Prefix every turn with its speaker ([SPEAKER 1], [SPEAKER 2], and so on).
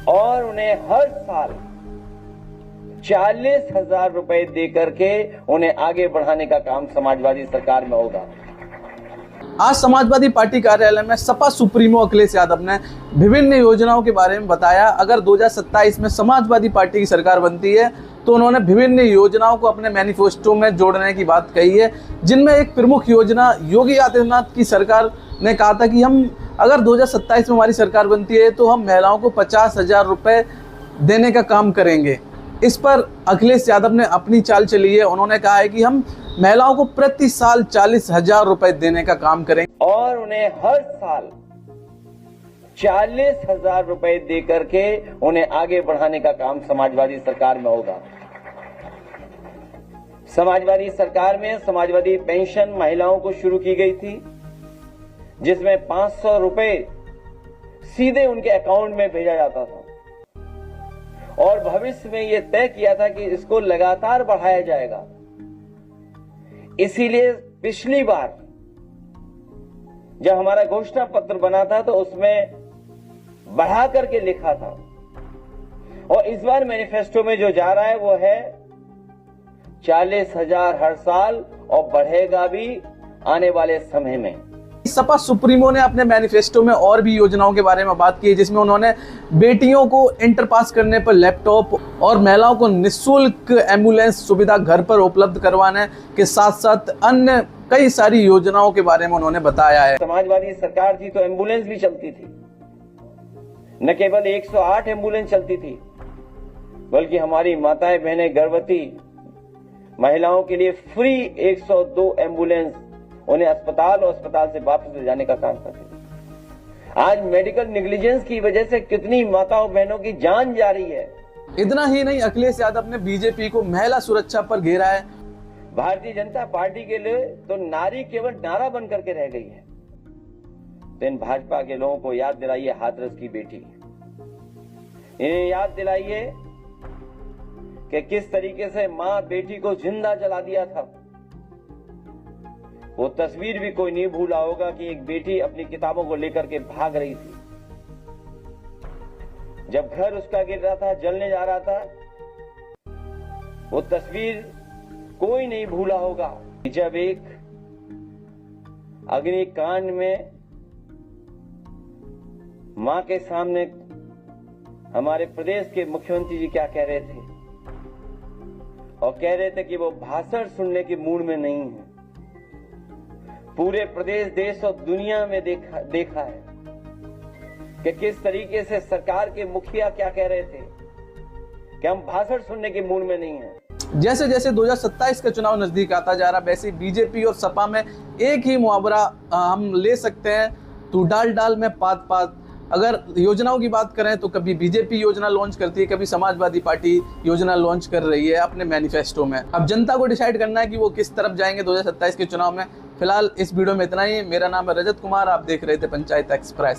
[SPEAKER 1] और उन्हें हर साल 40,000 रुपए देकर के उन्हें आगे बढ़ाने का काम समाजवादी सरकार में होगा।
[SPEAKER 2] आज समाजवादी पार्टी कार्यालय में सपा सुप्रीमो अखिलेश यादव ने विभिन्न योजनाओं के बारे में बताया। अगर 2027 में समाजवादी पार्टी की सरकार बनती है तो उन्होंने विभिन्न योजनाओं को अपने मैनिफेस्टो में जोड़ने की बात कही है, जिनमें एक प्रमुख योजना योगी आदित्यनाथ की सरकार ने कहा था कि हम अगर 2027 में हमारी सरकार बनती है तो हम महिलाओं को 50,000 रुपये देने का काम करेंगे। इस पर अखिलेश यादव ने अपनी चाल चली है। उन्होंने कहा है कि हम महिलाओं को प्रति साल 40,000 रुपए देने का काम करेंगे
[SPEAKER 1] और उन्हें हर साल 40,000 रुपए देकर के उन्हें आगे बढ़ाने का काम समाजवादी सरकार में होगा। समाजवादी सरकार में समाजवादी पेंशन महिलाओं को शुरू की गई थी, जिसमें 500 रुपए सीधे उनके अकाउंट में भेजा जाता था और भविष्य में यह तय किया था कि इसको लगातार बढ़ाया जाएगा। इसीलिए पिछली बार जब हमारा घोषणा पत्र बना था तो उसमें बढ़ा करके लिखा था और इस बार मैनिफेस्टो में जो जा रहा है वो है 40,000 हर साल और बढ़ेगा भी आने वाले समय में।
[SPEAKER 2] सपा सुप्रीमो ने अपने मैनिफेस्टो में और भी योजनाओं के बारे में बात की है, जिसमें उन्होंने बेटियों को इंटर पास करने पर लैपटॉप और महिलाओं को निःशुल्क एम्बुलेंस सुविधा घर पर उपलब्ध करवाने के साथ साथ अन्य कई सारी योजनाओं के बारे में उन्होंने बताया है।
[SPEAKER 1] समाजवादी सरकार थी तो एम्बुलेंस भी चलती थी, न केवल 108 एम्बुलेंस चलती थी बल्कि हमारी माताएं बहनें गर्भवती महिलाओं के लिए फ्री 102 एम्बुलेंस उन्हें अस्पताल और अस्पताल से वापस ले जाने का काम करते थे। आज मेडिकल नेग्लिजेंस की वजह से कितनी माताओं बहनों की जान जा रही है।
[SPEAKER 2] इतना ही नहीं, अखिलेश यादव ने बीजेपी को महिला सुरक्षा पर घेरा है।
[SPEAKER 1] भारतीय जनता पार्टी के लिए तो नारी केवल नारा बन करके रह गई है। तो इन भाजपा के लोगों को याद दिलाइए हाथरस की बेटी, इन्हें याद दिलाइए कि किस तरीके से मां बेटी को जिंदा जला दिया था। वो तस्वीर भी कोई नहीं भूला होगा कि एक बेटी अपनी किताबों को लेकर के भाग रही थी। जब घर उसका गिर रहा था, जलने जा रहा था, वो तस्वीर कोई नहीं भूला होगा। जब एक अग्निकांड में मां के सामने हमारे प्रदेश के मुख्यमंत्री जी क्या कह रहे थे और कह रहे थे कि वो भाषण सुनने के मूड में नहीं है। पूरे प्रदेश, देश और दुनिया में देखा है कि किस तरीके से सरकार के मुखिया क्या कह रहे थे कि हम भाषण सुनने के मूड में नहीं हैं।
[SPEAKER 2] जैसे जैसे 2027 का चुनाव नजदीक आता जा रहा, वैसे बीजेपी और सपा में एक ही मुहावरा हम ले सकते हैं, तू डाल डाल में पात पात। अगर योजनाओं की बात करें तो कभी बीजेपी योजना लॉन्च करती है, कभी समाजवादी पार्टी योजना लॉन्च कर रही है अपने मैनिफेस्टो में। अब जनता को डिसाइड करना है कि वो किस तरफ जाएंगे 2027 के चुनाव में। फिलहाल इस वीडियो में इतना ही। मेरा नाम है रजत कुमार, आप देख रहे थे पंचायत एक्सप्रेस।